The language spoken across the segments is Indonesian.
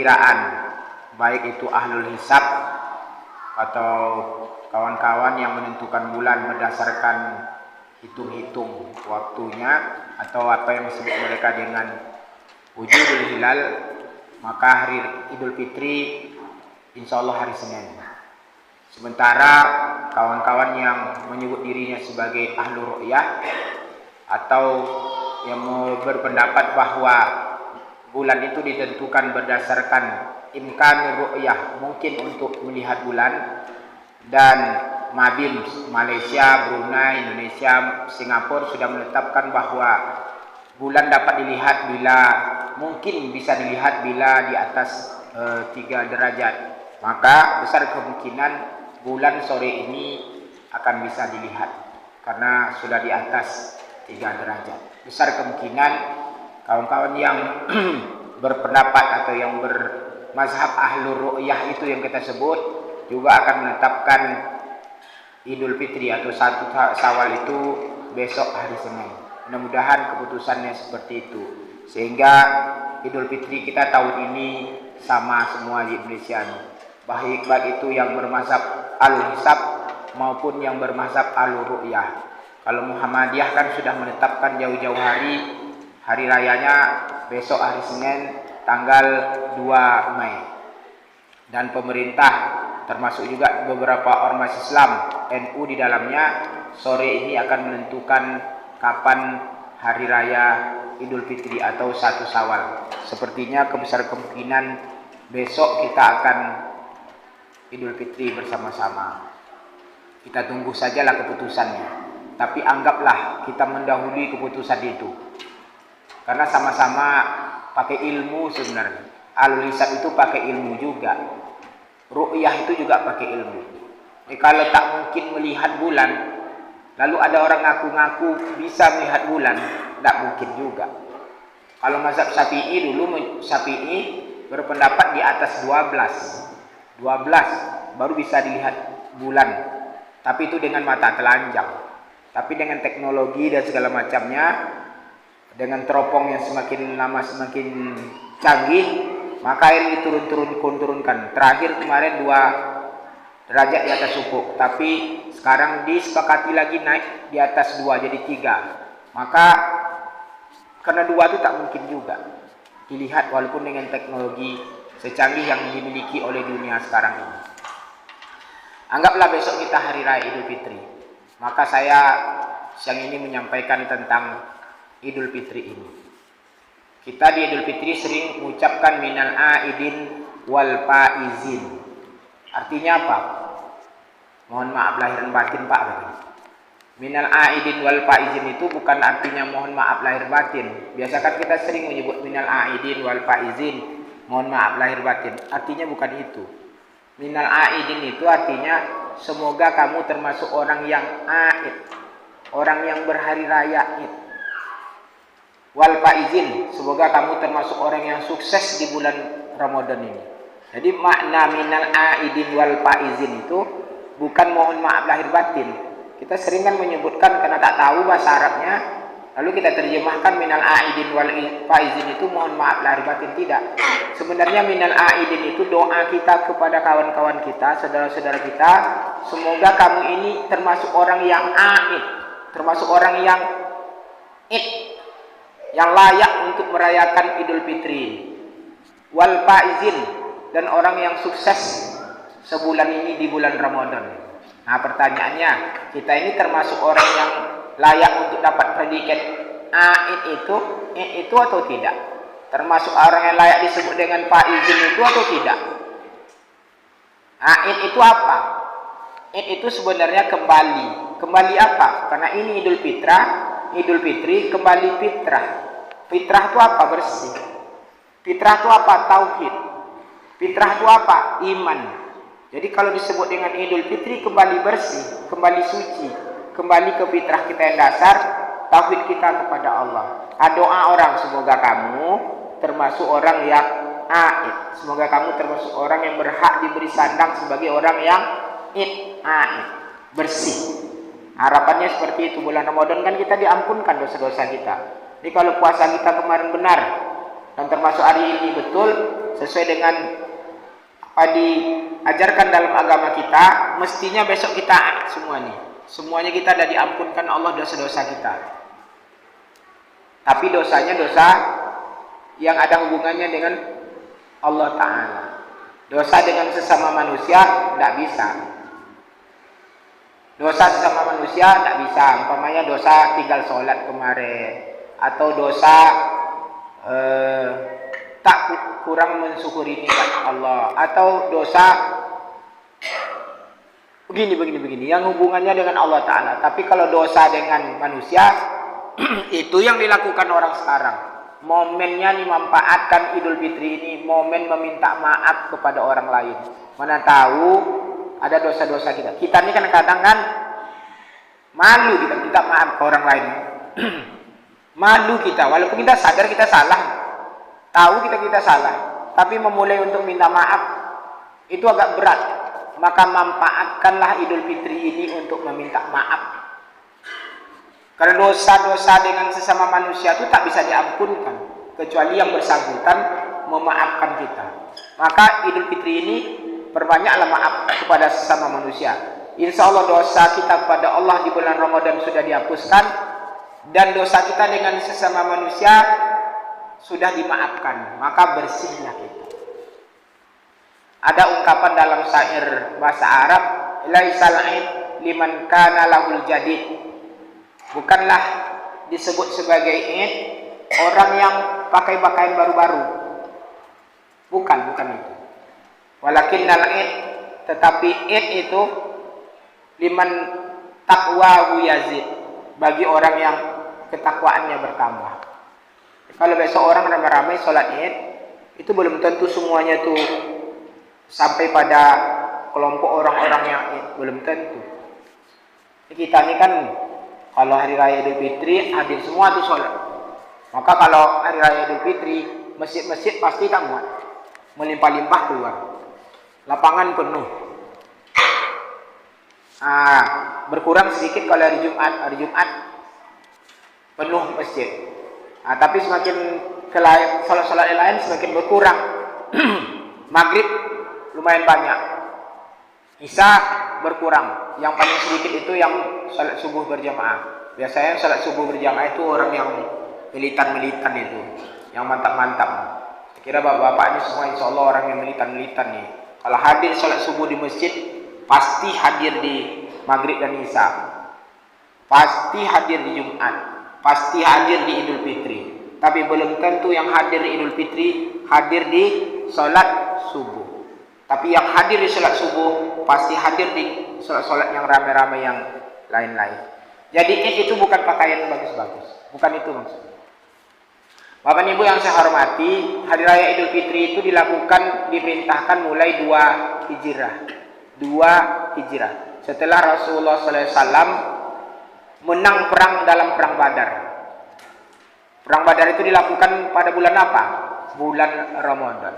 perkiraan, baik itu ahlul hisab atau kawan-kawan yang menentukan bulan berdasarkan hitung-hitung waktunya, atau apa yang disebut mereka dengan wujudul hilal, maka hari Idul Fitri insya Allah hari Senin. Sementara kawan-kawan yang menyebut dirinya sebagai ahlu ru'yah atau yang berpendapat bahwa bulan itu ditentukan berdasarkan imkanur ru'yah, mungkin untuk melihat bulan, dan Mabim Malaysia, Brunei, Indonesia, Singapura sudah menetapkan bahwa bulan dapat dilihat bila mungkin bisa dilihat bila di atas 3 derajat. Maka besar kemungkinan bulan sore ini akan bisa dilihat karena sudah di atas 3 derajat. Besar kemungkinan kawan-kawan yang berpendapat atau yang bermazhab ahlur ru'yah itu yang kita sebut juga akan menetapkan Idul Fitri atau 1 Syawal itu besok hari Senin. Mudah-mudahan keputusannya seperti itu, sehingga Idul Fitri kita tahun ini sama semua di Indonesia ini, baik itu yang bermazhab al-hisab maupun yang bermazhab al-ru'yah. Kalau Muhammadiyah kan sudah menetapkan jauh-jauh hari rayanya besok hari Senin tanggal 2 Mei. Dan pemerintah termasuk juga beberapa ormas Islam NU di dalamnya sore ini akan menentukan kapan hari raya Idul Fitri atau 1 Syawal. Sepertinya besar kemungkinan besok kita akan Idul Fitri bersama-sama. Kita tunggu sajalah keputusannya. Tapi anggaplah kita mendahului keputusan itu. Karena sama-sama pakai ilmu sebenarnya. Al-hisab itu pakai ilmu juga. Ru'yah itu juga pakai ilmu. Kalau tak mungkin melihat bulan, lalu ada orang ngaku-ngaku bisa melihat bulan, tak mungkin juga. Kalau mazhab Syafi'i dulu, Syafi'i berpendapat di atas 12 baru bisa dilihat bulan. Tapi itu dengan mata telanjang. Tapi dengan teknologi dan segala macamnya, dengan teropong yang semakin lama semakin canggih, maka air diturunkan. Terakhir kemarin 2 derajat di atas ufuk, tapi sekarang disepakati lagi naik di atas 2 jadi 3. Maka karena 2 itu tak mungkin juga dilihat walaupun dengan teknologi secanggih yang dimiliki oleh dunia sekarang ini. Anggaplah besok kita hari raya Idul Fitri. Maka saya siang ini menyampaikan tentang Idul Fitri ini. Kita di Idul Fitri sering mengucapkan minal aidin wal faizin. Artinya apa? Mohon maaf lahir batin Pak. Minal aidin wal faizin itu bukan artinya mohon maaf lahir batin. Biasa kan kita sering menyebut minal aidin wal faizin, mohon maaf lahir batin. Artinya bukan itu. Minal aidin itu artinya semoga kamu termasuk orang yang aid, orang yang berhari raya Id. Wal faizin, semoga kamu termasuk orang yang sukses di bulan Ramadan ini. Jadi makna minal aidin wal faizin itu bukan mohon maaf lahir batin. Kita sering kan menyebutkan karena tak tahu bahasa Arabnya, lalu kita terjemahkan minal aidin wal faizin itu mohon maaf lahir batin. Tidak. Sebenarnya minal aidin itu doa kita kepada kawan-kawan kita, saudara-saudara kita, semoga kamu ini termasuk orang yang aid, termasuk orang yang id, yang layak untuk merayakan Idul Fitri. Wal faizin, dan orang yang sukses sebulan ini di bulan Ramadan. Nah pertanyaannya, kita ini termasuk orang yang layak untuk dapat predikat aid itu atau tidak? Termasuk orang yang layak disebut dengan faizin itu atau tidak? Aid itu apa? Id itu sebenarnya kembali. Kembali apa? Karena ini Idul Fitri kembali fitrah. Fitrah itu apa? Bersih. Fitrah itu apa? Tauhid. Fitrah itu apa? Iman. Jadi kalau disebut dengan Idul Fitri kembali bersih, kembali suci, kembali ke fitrah kita yang dasar, tauhid kita kepada Allah. Doa orang, semoga kamu termasuk orang yang aid. Semoga kamu termasuk orang yang berhak diberi sandang sebagai orang yang aid, bersih. Harapannya seperti itu. Bulan Ramadan kan kita diampunkan dosa-dosa kita. Jadi kalau puasa kita kemarin benar, dan termasuk hari ini betul sesuai dengan apa diajarkan dalam agama kita, mestinya besok kita semuanya kita sudah diampunkan Allah dosa-dosa kita. Tapi dosanya dosa yang ada hubungannya dengan Allah Ta'ala. Dosa dengan sesama manusia tidak bisa. Dosa sesama manusia tidak bisa. Umpamanya dosa tinggal sholat kemarin, atau dosa tak kurang mensyukuri nikmat Allah, atau dosa begini yang hubungannya dengan Allah Ta'ala. Tapi kalau dosa dengan manusia itu yang dilakukan orang sekarang. Momennya dimanfaatkan Idul Fitri ini, momen meminta maaf kepada orang lain. Mana tahu ada dosa-dosa kita. Kita ini kan kadang kan malu kita minta maaf ke orang lain. Malu kita, walaupun kita sadar kita salah, tahu kita salah, tapi memulai untuk minta maaf itu agak berat. Maka manfaatkanlah Idul Fitri ini untuk meminta maaf. Karena dosa-dosa dengan sesama manusia itu tak bisa diampunkan kecuali yang bersangkutan memaafkan kita. Maka Idul Fitri ini perbanyaklah maaf kepada sesama manusia. Insya Allah dosa kita kepada Allah di bulan Ramadan sudah dihapuskan, dan dosa kita dengan sesama manusia sudah dimaafkan. Maka bersihlah kita. Ada ungkapan dalam syair bahasa Arab, laisal aid liman kana lahul jadid. Bukanlah disebut sebagai id orang yang pakai pakaian baru-baru. Bukan itu. Walakinnal id, tetapi id itu liman taqwahu yazid, bagi orang yang ketakwaannya bertambah. Kalau besok orang ramai-ramai sholat id, itu belum tentu semuanya tuh sampai pada kelompok orang-orang yang id, belum tentu. Kita ini kan kalau hari raya Idul Fitri hadir semua tuh sholat. Maka kalau hari raya Idul Fitri, masjid-masjid pasti tak muat, melimpah-limpah keluar, lapangan penuh. Berkurang sedikit kalau hari Jumat penuh masjid. Tapi semakin sholat-sholat lain semakin berkurang. Maghrib lumayan banyak, Isya berkurang. Yang paling sedikit itu yang sholat subuh berjamaah. Biasanya sholat subuh berjamaah itu orang yang militan itu, yang mantap-mantap. Saya kira bapak-bapak ini semua insya Allah orang yang militan nih. Kalau hadir sholat subuh di masjid, pasti hadir di maghrib dan isya, pasti hadir di Jumat, pasti hadir di Idul Fitri. Tapi belum tentu yang hadir di Idul Fitri hadir di sholat subuh. Tapi yang hadir di sholat subuh pasti hadir di sholat-sholat yang ramai-ramai yang lain-lain. Jadi itu bukan pakaian bagus-bagus, bukan itu maksudnya. Bapak Ibu yang saya hormati, hari raya Idul Fitri itu diperintahkan mulai 2 Hijrah. Setelah Rasulullah SAW menang perang dalam perang Badar. Perang Badar itu dilakukan pada bulan apa? Bulan Ramadan.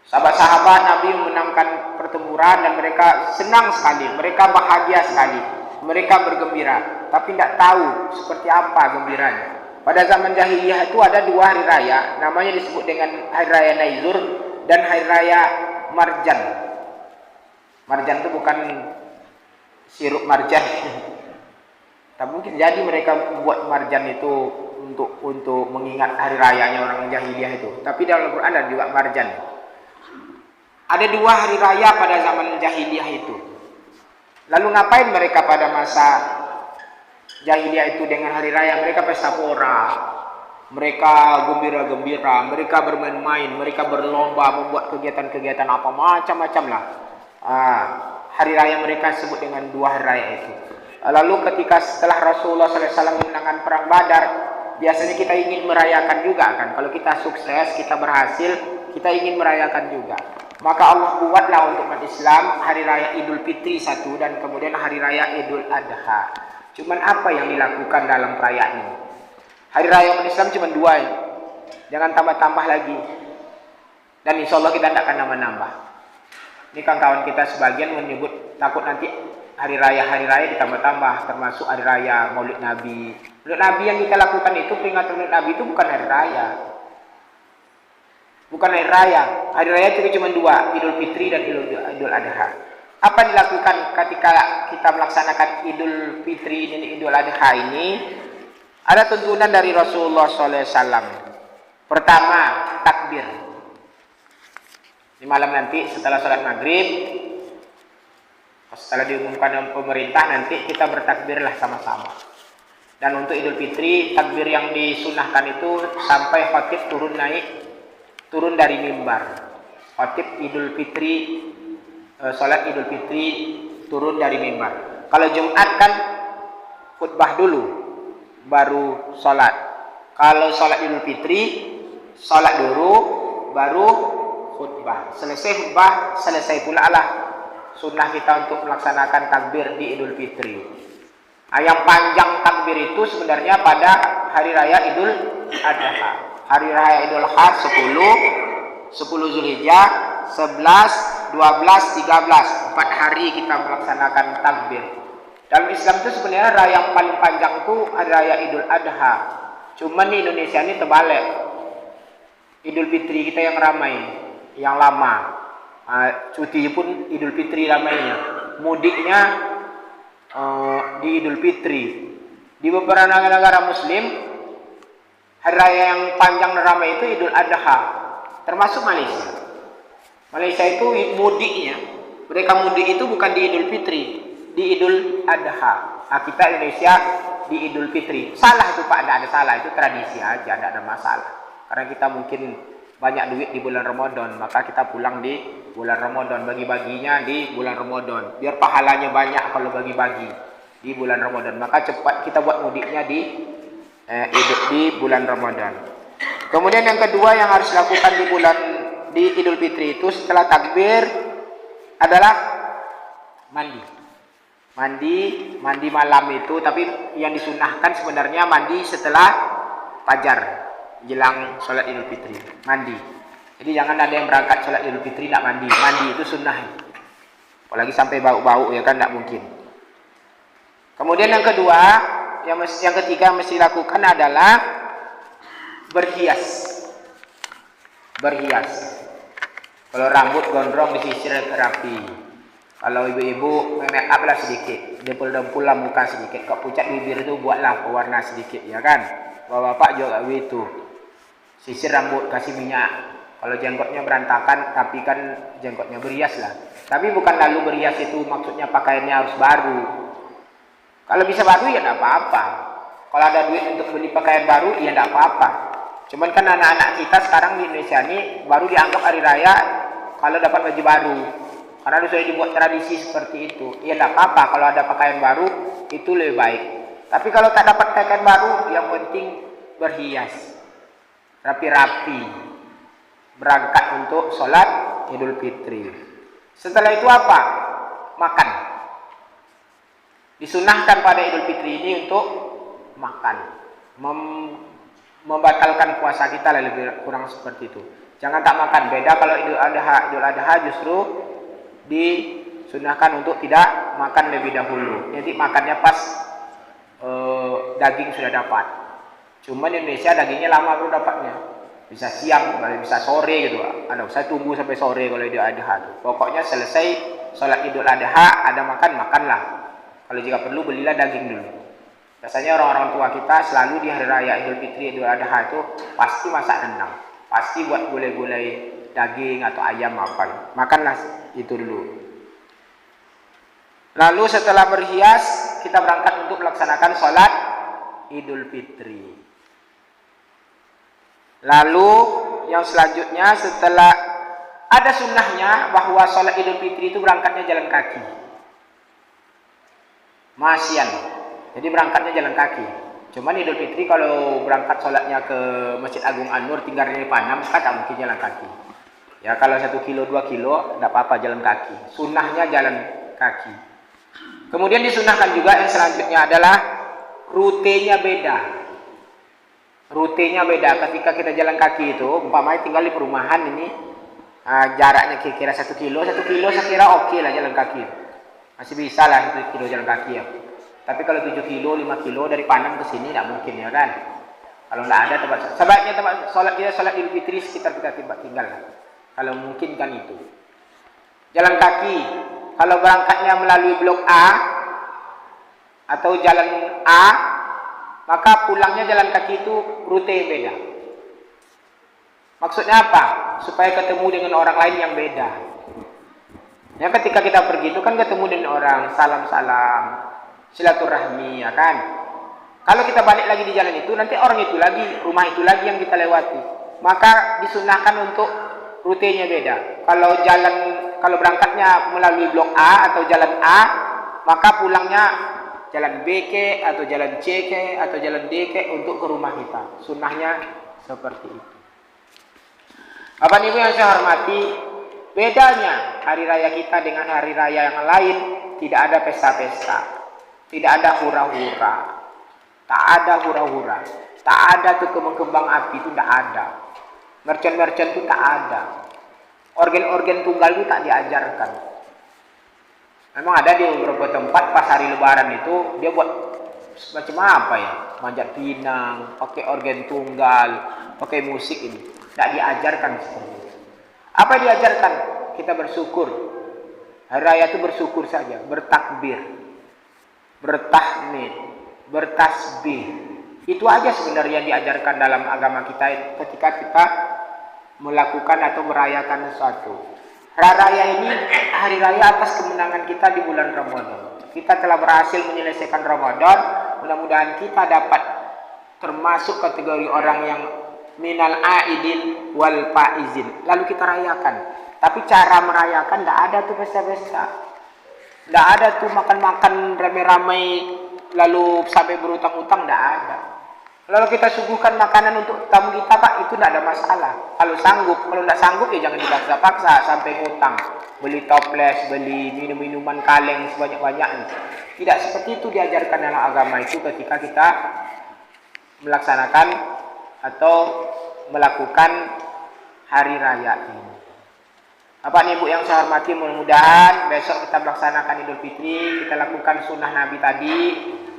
Sahabat-sahabat Nabi memenangkan pertempuran dan mereka senang sekali, mereka bahagia sekali, mereka bergembira, tapi tidak tahu seperti apa gembiranya. Pada zaman jahiliyah itu ada 2 hari raya, namanya disebut dengan hari raya Naizur dan hari raya Marjan. Marjan itu bukan sirup marjan. Tak mungkin jadi mereka buat marjan itu untuk mengingat hari rayanya orang jahiliyah itu. Tapi dalam Al-Quran ada juga marjan. Ada 2 hari raya pada zaman jahiliyah itu. Lalu ngapain mereka pada masa jahiliyah itu dengan hari raya? Mereka pesta pora, mereka gembira-gembira, mereka bermain-main, mereka berlomba membuat kegiatan-kegiatan apa macam-macam lah. Hari raya mereka sebut dengan 2 hari raya itu. Lalu ketika setelah Rasulullah SAW memenangkan perang Badar, biasanya kita ingin merayakan juga kan. Kalau kita sukses, kita berhasil, kita ingin merayakan juga. Maka Allah buatlah untuk umat Islam hari raya Idul Fitri 1 dan kemudian hari raya Idul Adha. Cuman apa yang dilakukan dalam perayaan ini? Hari raya umat Islam cuma 2 ya. Jangan tambah-tambah lagi. Dan insya Allah kita tidak akan nambah-nambah. Ini kan kawan kita sebagian menyebut takut nanti hari raya ditambah-tambah, termasuk hari raya Maulid Nabi. Maulid Nabi yang kita lakukan itu, peringatan Maulid Nabi itu bukan hari raya. Bukan hari raya. Hari raya itu cuma dua, Idul Fitri dan Idul Adha. Apa yang dilakukan ketika kita melaksanakan Idul Fitri dan Idul Adha ini? Ada tuntunan dari Rasulullah SAW. Pertama, takbir. Di malam nanti setelah sholat maghrib, setelah diumumkan oleh pemerintah, nanti kita bertakbirlah sama-sama. Dan untuk Idul Fitri, takbir yang disunahkan itu sampai khatib turun dari mimbar. Khatib Idul Fitri, sholat Idul Fitri turun dari mimbar. Kalau Jumat kan khutbah dulu, baru sholat. Kalau sholat Idul Fitri, sholat dulu, baru khutbah. Selesai khutbah, selesai pula lah sunnah kita untuk melaksanakan takbir di Idul Fitri. Yang panjang takbir itu sebenarnya pada hari raya Idul Adha. Hari raya Idul Adha 10 Zulhijjah, 11, 12, 13. 4 hari kita melaksanakan takbir. Dalam Islam itu sebenarnya raya yang paling panjang itu hari raya Idul Adha. Cuman di Indonesia ini terbalik. Idul Fitri kita yang ramai, yang lama. Cuti pun Idul Fitri ramainya. Mudiknya di Idul Fitri. Di beberapa negara Muslim, hari raya yang panjang dan ramai itu Idul Adha, termasuk Malaysia. Malaysia itu mudiknya, mereka mudik itu bukan di Idul Fitri, di Idul Adha. Kita Indonesia di Idul Fitri. Salah itu Pak, tidak ada salah, itu tradisi aja, tidak ada masalah. Karena kita mungkin banyak duit di bulan Ramadan, maka kita pulang di bulan Ramadan, bagi-baginya di bulan Ramadan, biar pahalanya banyak kalau bagi-bagi di bulan Ramadan. Maka cepat kita buat mudiknya di bulan Ramadan. Kemudian yang kedua yang harus dilakukan di Idul Fitri itu setelah takbir adalah mandi malam itu, tapi yang disunahkan sebenarnya mandi setelah fajar. Jelang sholat Idul Fitri mandi. Jadi jangan ada yang berangkat sholat Idul Fitri tidak mandi. Mandi itu sunnah. Apalagi sampai bau-bau ya kan, tidak mungkin. Kemudian yang kedua, yang ketiga yang mesti dilakukan adalah berhias. Kalau rambut gondrong disisir rapi. Kalau ibu-ibu make up lah sedikit, dempul-dempul lah muka sedikit. Kok pucat bibir itu buatlah pewarna sedikit ya kan. Bapak-bapak juga begitu. Sisir rambut, kasih minyak. Kalau jenggotnya berantakan, tapi kan jenggotnya berhias lah. Tapi bukan lalu berhias itu maksudnya pakaiannya harus baru. Kalau bisa baru ya tidak apa-apa. Kalau ada duit untuk beli pakaian baru, ya tidak apa-apa. Cuman kan anak-anak kita sekarang di Indonesia ini baru dianggap hari raya kalau dapat baju baru. Karena sudah dibuat tradisi seperti itu. Ya tidak apa-apa kalau ada pakaian baru, itu lebih baik. Tapi kalau tak dapat pakaian baru, yang penting berhias. Rapi-rapi, berangkat untuk sholat Idul Fitri. Setelah itu apa? Makan. Disunahkan pada Idul Fitri ini untuk makan, membatalkan puasa kita lah, lebih kurang seperti itu. Jangan tak makan. Beda kalau Idul Adha justru disunahkan untuk tidak makan lebih dahulu. Jadi makannya pas daging sudah dapat. Cuma di Indonesia dagingnya lama baru dapatnya. Bisa siang, bisa sore gitu. Saya tunggu sampai sore kalau Idul Adha. Pokoknya selesai sholat Idul Adha, ada makanlah. Kalau jika perlu belilah daging dulu. Biasanya orang-orang tua kita selalu di hari raya Idul Fitri, Idul Adha itu pasti masak rendang. Pasti buat gulai-gulai daging atau ayam apa. Makanlah itu dulu. Lalu setelah berhias, kita berangkat untuk melaksanakan sholat Idul Fitri. Lalu yang selanjutnya setelah ada sunnahnya bahwa sholat Idul Fitri itu berangkatnya jalan kaki. Masyian. Jadi berangkatnya jalan kaki. Cuman Idul Fitri kalau berangkat sholatnya ke Masjid Agung An-Nur tinggal dari Panam, kan tak mungkin jalan kaki. Ya kalau 1 kilo 2 kilo tidak apa-apa jalan kaki. Sunnahnya jalan kaki. Kemudian disunahkan juga yang selanjutnya adalah rutenya beda. Rutenya beda. Ketika kita jalan kaki itu, umpamanya tinggal di perumahan ini, jaraknya kira-kira 1 kilo saya kira oke lah jalan kaki. Masih bisa lah 1 kilo jalan kaki ya. Tapi kalau 7 kilo, 5 kilo dari Panang ke sini tidak mungkin ya kan. Kalau tidak ada tempat, sebaiknya tempat sholat kita sholat Idul Fitri sekitar kita tinggal. Kalau mungkin kan itu. Jalan kaki, kalau berangkatnya melalui blok A atau jalan A, maka pulangnya jalan kaki itu rute yang beda. Maksudnya apa? Supaya ketemu dengan orang lain yang beda. Ya, ketika kita pergi itu kan ketemu dengan orang, salam-salam, silaturahmi, ya kan? Kalau kita balik lagi di jalan itu, nanti orang itu lagi, rumah itu lagi yang kita lewati. Maka disunahkan untuk rutenya beda. Kalau berangkatnya melalui blok A atau jalan A, maka pulangnya jalan B ke atau jalan C ke atau jalan D ke untuk ke rumah kita. Sunnahnya seperti itu. Bapak Ibu yang saya hormati, bedanya hari raya kita dengan hari raya yang lain, tidak ada pesta-pesta, tidak ada hura-hura. Tak ada hura-hura, tak ada tuh kembang api itu tak ada. Mercon-mercon itu tak ada. Organ-organ tunggal itu tak diajarkan. Memang ada di beberapa tempat pas hari Lebaran itu dia buat macam apa ya? Manjat pinang, pakai organ tunggal, pakai musik ini. Tak diajarkan seperti itu. Apa yang diajarkan? Kita bersyukur. Hari raya itu bersyukur saja, bertakbir, bertahmid, bertasbih. Itu aja sebenarnya yang diajarkan dalam agama kita ketika kita melakukan atau merayakan sesuatu. Hari raya ini hari raya atas kemenangan kita di bulan Ramadan. Kita telah berhasil menyelesaikan Ramadan. Mudah-mudahan kita dapat termasuk kategori orang yang minal aidin wal faizin. Lalu kita rayakan. Tapi cara merayakan tidak ada tuh pesta-pesta. Tidak ada tuh makan-makan rame-rame lalu sampai berutang-utang, tidak ada. Lalu kita suguhkan makanan untuk tamu kita, Pak, itu tidak ada masalah. Kalau sanggup, kalau tidak sanggup ya jangan dipaksa-paksa sampai ngutang. Beli toples, beli minum-minuman kaleng sebanyak-banyaknya. Tidak seperti itu diajarkan dalam agama itu ketika kita melaksanakan atau melakukan hari raya ini. Bapak Ibu yang saya hormati, mudah-mudahan besok kita melaksanakan Idul Fitri, kita lakukan sunnah Nabi tadi,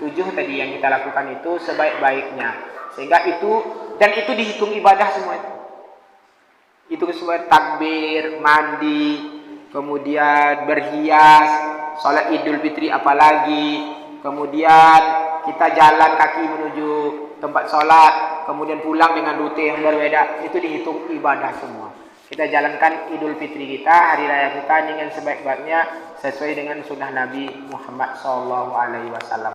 7 tadi yang kita lakukan itu sebaik-baiknya. Sehingga itu, dan itu dihitung ibadah semua itu. Itu semua takbir, mandi, kemudian berhias, sholat Idul Fitri apalagi, kemudian kita jalan kaki menuju tempat sholat, kemudian pulang dengan rute yang berbeda, itu dihitung ibadah semua. Kita jalankan Idul Fitri kita, hari raya kita dengan sebaik-baiknya sesuai dengan sunnah Nabi Muhammad SAW.